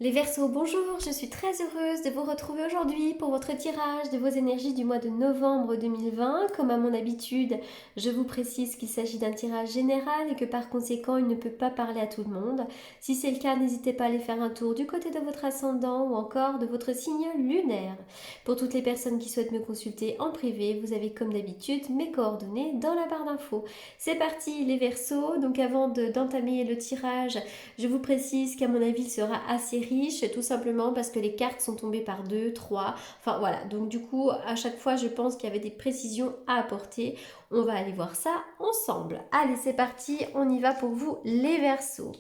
Les Verseaux, bonjour, je suis très heureuse de vous retrouver aujourd'hui pour votre tirage de vos énergies du mois de novembre 2020. Comme à mon habitude, je vous précise qu'il s'agit d'un tirage général et que par conséquent, il ne peut pas parler à tout le monde. Si c'est le cas, n'hésitez pas à aller faire un tour du côté de votre ascendant ou encore de votre signe lunaire. Pour toutes les personnes qui souhaitent me consulter en privé, vous avez comme d'habitude mes coordonnées dans la barre d'infos. C'est parti les Verseaux, donc avant d'entamer le tirage, je vous précise qu'à mon avis, il sera assez riche, tout simplement parce que les cartes sont tombées par deux, trois. Enfin voilà, donc du coup, à chaque fois, je pense qu'il y avait des précisions à apporter. On va aller voir ça ensemble. Allez, c'est parti, on y va pour vous, les Verseaux.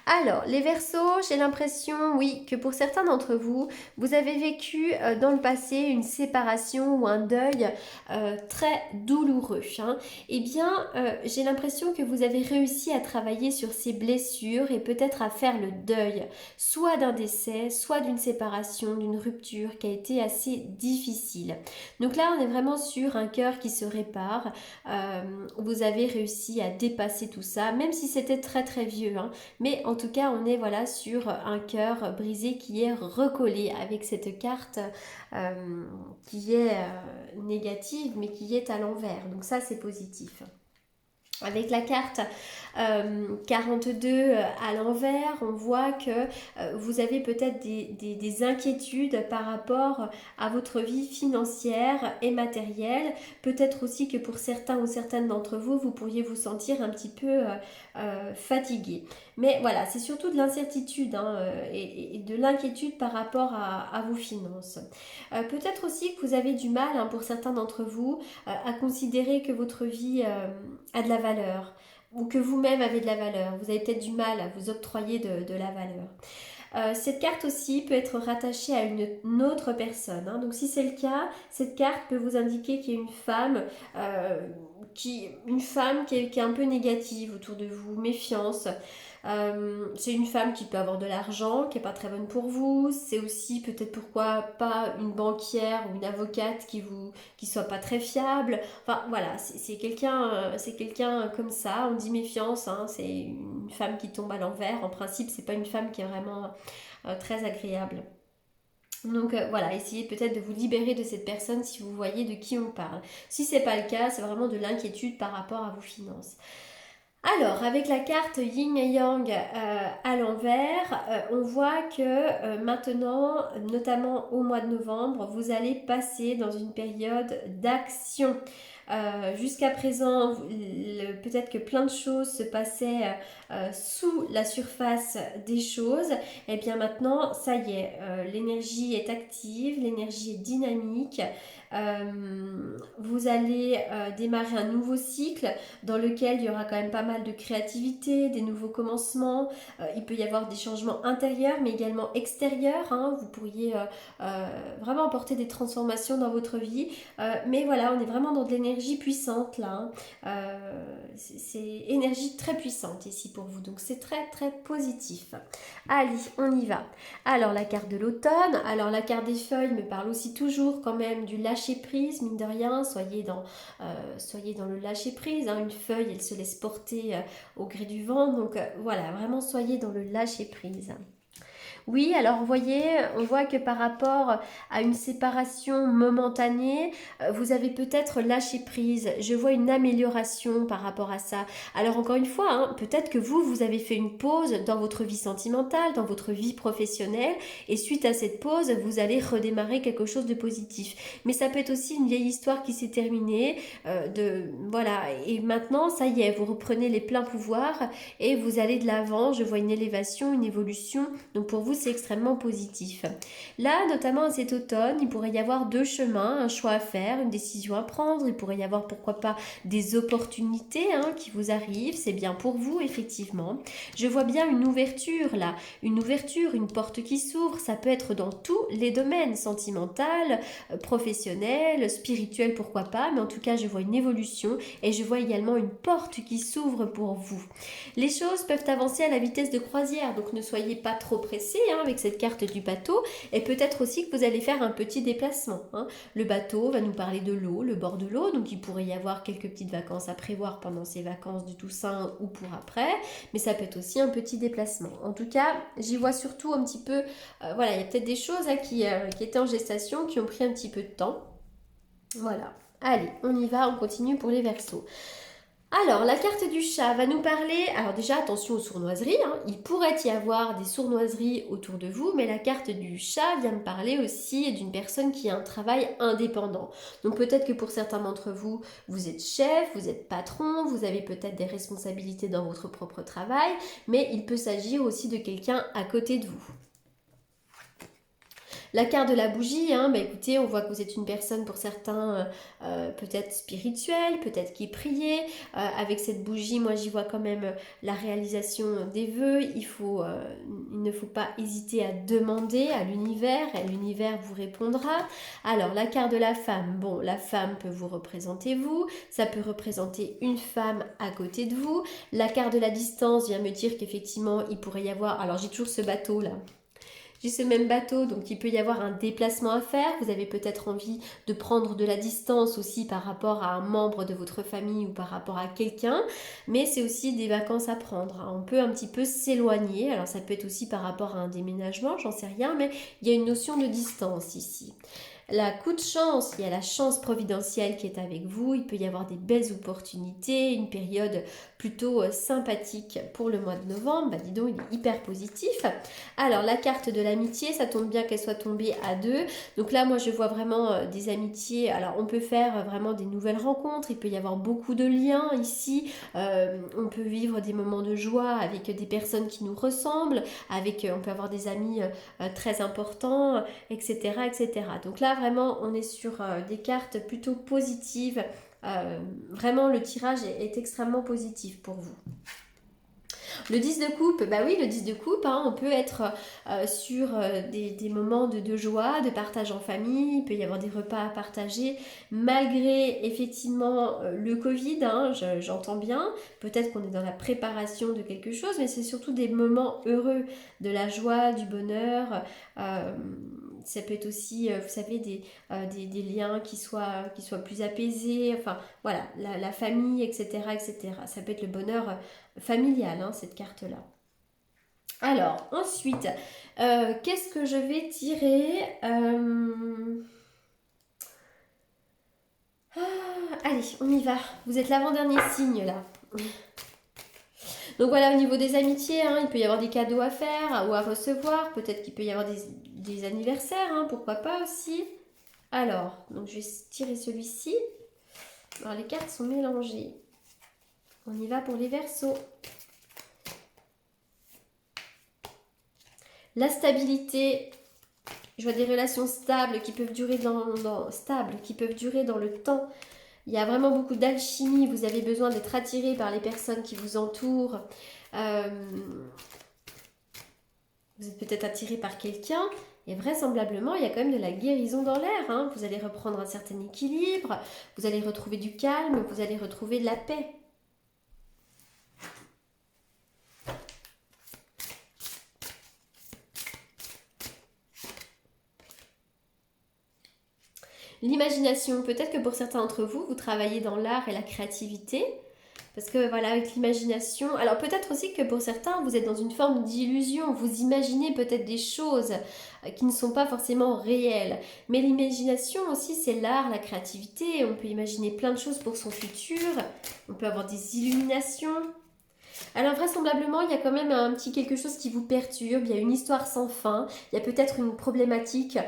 Alors, les Verseaux, j'ai l'impression, oui, que pour certains d'entre vous, vous avez vécu dans le passé une séparation ou un deuil très douloureux. Hein. Eh bien, j'ai l'impression que vous avez réussi à travailler sur ces blessures et peut-être à faire le deuil, soit d'un décès, soit d'une séparation, d'une rupture qui a été assez difficile. Donc là, on est vraiment sur un cœur qui se répare. Vous avez réussi à dépasser tout ça, même si c'était très très vieux. Hein. Mais en tout cas, on est voilà sur un cœur brisé qui est recollé avec cette carte qui est négative, mais qui est à l'envers. Donc ça, c'est positif. Avec la carte 42 à l'envers, on voit que vous avez peut-être des inquiétudes par rapport à votre vie financière et matérielle. Peut-être aussi que pour certains ou certaines d'entre vous, vous pourriez vous sentir un petit peu fatigué. Mais voilà, c'est surtout de l'incertitude hein, et de l'inquiétude par rapport à vos finances. Peut-être aussi que vous avez du mal, hein, pour certains d'entre vous, à considérer que votre vie a de la valeur ou que vous-même avez de la valeur. Vous avez peut-être du mal à vous octroyer de la valeur. Cette carte aussi peut être rattachée à une autre personne. Hein. Donc si c'est le cas, cette carte peut vous indiquer qu'il y a une femme qui est un peu négative autour de vous, méfiance. C'est une femme qui peut avoir de l'argent, qui n'est pas très bonne pour vous. C'est aussi peut-être pourquoi pas une banquière ou une avocate qui soit pas très fiable. Enfin voilà, c'est quelqu'un comme ça. On dit méfiance, hein, c'est une femme qui tombe à l'envers. En principe, c'est pas une femme qui est vraiment très agréable. Donc voilà, essayez peut-être de vous libérer de cette personne si vous voyez de qui on parle. Si c'est pas le cas, c'est vraiment de l'inquiétude par rapport à vos finances. Alors, avec la carte Yin et Yang à l'envers, on voit que maintenant, notamment au mois de novembre, vous allez passer dans une période d'action. Jusqu'à présent, peut-être que plein de choses se passaient sous la surface des choses. Et bien maintenant, ça y est, l'énergie est active, l'énergie est dynamique. Vous allez démarrer un nouveau cycle dans lequel il y aura quand même pas mal de créativité, des nouveaux commencements. Il peut y avoir des changements intérieurs, mais également extérieurs. Hein. Vous pourriez vraiment apporter des transformations dans votre vie. Mais voilà, on est vraiment dans de l'énergie puissante là. Hein. C'est énergie très puissante ici pour vous. Donc c'est très très positif. Allez, on y va. Alors la carte de l'automne. Alors la carte des feuilles me parle aussi toujours quand même du lâcher prise, mine de rien. Soyez dans le lâcher prise. Hein. Une feuille, elle se laisse porter au gré du vent. Donc voilà, vraiment soyez dans le lâcher prise. Oui, alors vous voyez, on voit que par rapport à une séparation momentanée, vous avez peut-être lâché prise. Je vois une amélioration par rapport à ça. Alors encore une fois, hein, peut-être que vous avez fait une pause dans votre vie sentimentale, dans votre vie professionnelle, et suite à cette pause, vous allez redémarrer quelque chose de positif. Mais ça peut être aussi une vieille histoire qui s'est terminée, voilà. Et maintenant, ça y est, vous reprenez les pleins pouvoirs et vous allez de l'avant. Je vois une élévation, une évolution. Donc pour vous, c'est extrêmement positif. Là, notamment cet automne, il pourrait y avoir deux chemins, un choix à faire, une décision à prendre. Il pourrait y avoir, pourquoi pas, des opportunités hein, qui vous arrivent. C'est bien pour vous, effectivement. Je vois bien une ouverture là, une ouverture, une porte qui s'ouvre. Ça peut être dans tous les domaines, sentimental, professionnel, spirituel, pourquoi pas. Mais en tout cas, je vois une évolution et je vois également une porte qui s'ouvre pour vous. Les choses peuvent avancer à la vitesse de croisière, donc ne soyez pas trop pressés. hein, avec cette carte du bateau, et peut-être aussi que vous allez faire un petit déplacement, hein. Le bateau va nous parler de l'eau, le bord de l'eau, donc il pourrait y avoir quelques petites vacances à prévoir pendant ces vacances du Toussaint ou pour après, mais ça peut être aussi un petit déplacement. En tout cas, j'y vois surtout un petit peu, voilà, il y a peut-être des choses hein, qui étaient en gestation, qui ont pris un petit peu de temps. Voilà. Allez, on y va, on continue pour les Verseaux. Alors, la carte du chat va nous parler, alors déjà attention aux sournoiseries, hein. Il pourrait y avoir des sournoiseries autour de vous, mais la carte du chat vient me parler aussi d'une personne qui a un travail indépendant. Donc peut-être que pour certains d'entre vous, vous êtes chef, vous êtes patron, vous avez peut-être des responsabilités dans votre propre travail, mais il peut s'agir aussi de quelqu'un à côté de vous. La carte de la bougie, hein, bah écoutez, on voit que vous êtes une personne pour certains peut-être spirituelle, peut-être qui priait. Avec cette bougie, moi j'y vois quand même la réalisation des vœux. Il ne faut pas hésiter à demander à l'univers, et l'univers vous répondra. Alors la carte de la femme, bon, la femme peut vous représenter vous, ça peut représenter une femme à côté de vous. La carte de la distance vient me dire qu'effectivement il pourrait y avoir, alors j'ai toujours ce bateau là. J'ai ce même bateau, donc il peut y avoir un déplacement à faire. Vous avez peut-être envie de prendre de la distance aussi par rapport à un membre de votre famille ou par rapport à quelqu'un, mais c'est aussi des vacances à prendre. On peut un petit peu s'éloigner, alors ça peut être aussi par rapport à un déménagement, j'en sais rien, mais il y a une notion de distance ici. La coup de chance, il y a la chance providentielle qui est avec vous, il peut y avoir des belles opportunités, une période plutôt sympathique pour le mois de novembre, bah dis donc il est hyper positif. Alors la carte de l'amitié, ça tombe bien qu'elle soit tombée à 2, donc là moi je vois vraiment des amitiés, alors on peut faire vraiment des nouvelles rencontres, il peut y avoir beaucoup de liens ici, on peut vivre des moments de joie avec des personnes qui nous ressemblent, on peut avoir des amis très importants, etc., etc. Donc là, vraiment, on est sur des cartes plutôt positives. Vraiment, le tirage est extrêmement positif pour vous. Le 10 de coupe, bah oui, le 10 de coupe, hein, on peut être sur des moments de joie, de partage en famille, il peut y avoir des repas à partager, malgré effectivement le Covid, hein, j'entends bien, peut-être qu'on est dans la préparation de quelque chose, mais c'est surtout des moments heureux, de la joie, du bonheur, ça peut être aussi, vous savez, des liens qui soient plus apaisés, enfin voilà, la famille, etc., etc. Ça peut être le bonheur familial, hein, cette carte-là. Alors, ensuite, qu'est-ce que je vais tirer Allez, on y va. Vous êtes l'avant-dernier signe, là. Donc voilà, au niveau des amitiés, hein, il peut y avoir des cadeaux à faire ou à recevoir. Peut-être qu'il peut y avoir des anniversaires, hein, pourquoi pas aussi. Alors, donc je vais tirer celui-ci. Alors, les cartes sont mélangées. On y va pour les Verseaux. La stabilité, je vois des relations stables qui peuvent durer qui peuvent durer dans le temps. Il y a vraiment beaucoup d'alchimie. Vous avez besoin d'être attiré par les personnes qui vous entourent. Vous êtes peut-être attiré par quelqu'un. Et vraisemblablement, il y a quand même de la guérison dans l'air, hein. Vous allez reprendre un certain équilibre. Vous allez retrouver du calme. Vous allez retrouver de la paix. L'imagination, peut-être que pour certains d'entre vous, vous travaillez dans l'art et la créativité. Parce que voilà, avec l'imagination, alors peut-être aussi que pour certains, vous êtes dans une forme d'illusion, vous imaginez peut-être des choses qui ne sont pas forcément réelles. Mais l'imagination aussi, c'est l'art, la créativité, on peut imaginer plein de choses pour son futur, on peut avoir des illuminations. Alors vraisemblablement, il y a quand même un petit quelque chose qui vous perturbe, il y a une histoire sans fin, il y a peut-être une problématique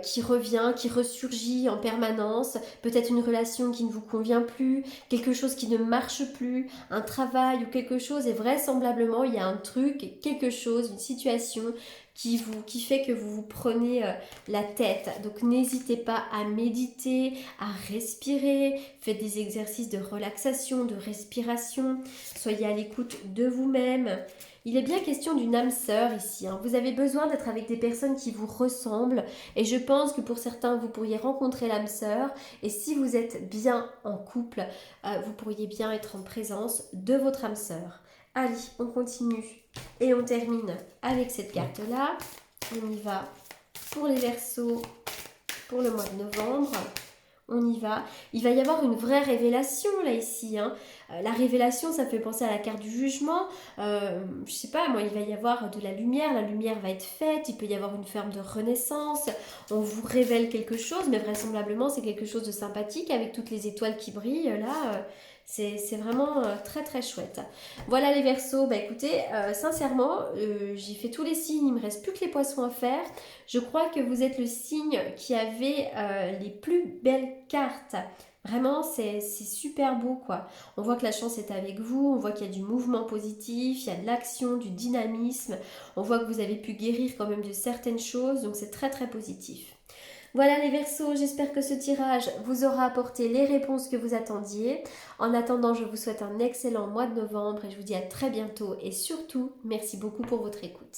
qui revient, qui ressurgit en permanence, peut-être une relation qui ne vous convient plus, quelque chose qui ne marche plus, un travail ou quelque chose, et vraisemblablement, il y a un truc, quelque chose, une situation qui fait que vous vous prenez la tête. Donc n'hésitez pas à méditer, à respirer, faites des exercices de relaxation, de respiration, soyez à l'écoute de vous-même. Il est bien question d'une âme sœur ici, hein. Vous avez besoin d'être avec des personnes qui vous ressemblent et je pense que pour certains, vous pourriez rencontrer l'âme sœur et si vous êtes bien en couple, vous pourriez bien être en présence de votre âme sœur. Allez, on continue. Et on termine avec cette carte-là. On y va pour les Verseaux pour le mois de novembre. On y va. Il va y avoir une vraie révélation là ici. Hein. La révélation, ça me fait penser à la carte du jugement. Je sais pas, moi, il va y avoir de la lumière. La lumière va être faite. Il peut y avoir une forme de renaissance. On vous révèle quelque chose, mais vraisemblablement, c'est quelque chose de sympathique avec toutes les étoiles qui brillent là. C'est vraiment très très chouette. Voilà les Verseaux, bah écoutez, sincèrement, j'ai fait tous les signes, il me reste plus que les poissons à faire. Je crois que vous êtes le signe qui avait les plus belles cartes. Vraiment, c'est super beau quoi. On voit que la chance est avec vous, on voit qu'il y a du mouvement positif, il y a de l'action, du dynamisme. On voit que vous avez pu guérir quand même de certaines choses, donc c'est très très positif. Voilà les Verseaux, j'espère que ce tirage vous aura apporté les réponses que vous attendiez. En attendant, je vous souhaite un excellent mois de novembre et je vous dis à très bientôt et surtout, merci beaucoup pour votre écoute.